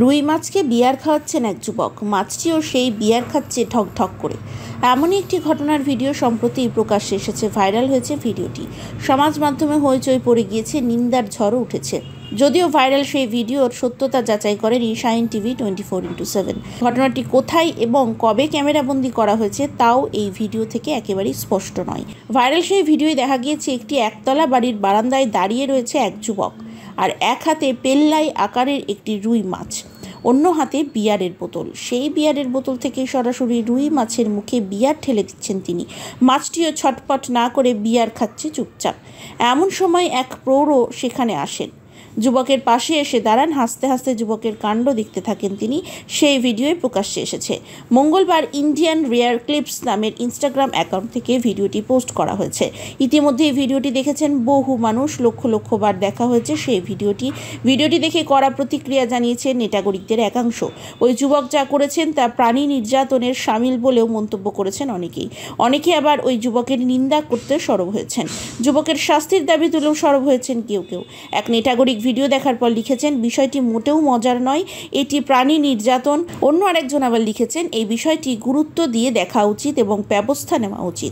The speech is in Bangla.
রুই মাছকে বিয়ার খাওয়াচ্ছেন এক যুবক, মাছটিও সেই বিয়ার খাচ্ছে ঠক ঠক করে। এমনই একটি ঘটনার ভিডিও সম্প্রতি প্রকাশ্যে এসেছে। ভাইরাল হয়েছে ভিডিওটি, সমাজ মাধ্যমে হইচই পড়ে গিয়েছে, নিন্দার ঝড়ও উঠেছে। যদিও ভাইরাল সেই ভিডিওর সত্যতা যাচাই করেনি শাহিন টিভি 24x7। ঘটনাটি কোথায় এবং কবে ক্যামেরাবন্দি করা হয়েছে তাও এই ভিডিও থেকে একেবারেই স্পষ্ট নয়। ভাইরাল সেই ভিডিওয় দেখা গিয়েছে একটি একতলা বাড়ির বারান্দায় দাঁড়িয়ে রয়েছে এক যুবক, আর এক হাতে পেল্লাই আকারের একটি রুই মাছ, অন্য হাতে বিয়ারের বোতল। সেই বিয়ারের বোতল থেকে সরাসরি রুই মাছের মুখে বিয়ার ঠেলে দিচ্ছেন তিনি। মাছটিও ছটপট না করে বিয়ার খাচ্ছে চুপচাপ। এমন সময় এক প্রৌঢ় সেখানে আসেন, যুবকের পাশে এসে দাঁড়ান। হাসতে হাসতে যুবকের কাণ্ড দেখতে থাকেন তিনি। সেই ভিডিওয় প্রকাশ্যে এসেছে। মঙ্গলবার ইন্ডিয়ান রেয়ার ক্লিপস নামের ইনস্টাগ্রাম অ্যাকাউন্ট থেকে ভিডিওটি পোস্ট করা হয়েছে। ইতিমধ্যে এই ভিডিওটি দেখেছেন বহু মানুষ, লক্ষ লক্ষ বার দেখা হয়েছে সেই ভিডিওটি দেখে কড়া প্রতিক্রিয়া জানিয়েছে নেটাগরিকদের একাংশ। ওই যুবক যা করেছেন তা প্রাণী নির্যাতনের শামিল বলেও মন্তব্য করেছেন অনেকে আবার ওই যুবকের নিন্দা করতে সরব হয়েছেন। যুবকের শাস্তির দাবি তুলেও সরব হয়েছেন কেউ। এক নেটাগরিক ভিডিও দেখার পর লিখেছেন, বিষয়টি মোটেও মজার নয়, এটি প্রাণী নির্যাতন। অন্য আরেকজন আবার লিখেছেন, এই বিষয়টি গুরুত্ব দিয়ে দেখা উচিত এবং ব্যবস্থা নেওয়া উচিত।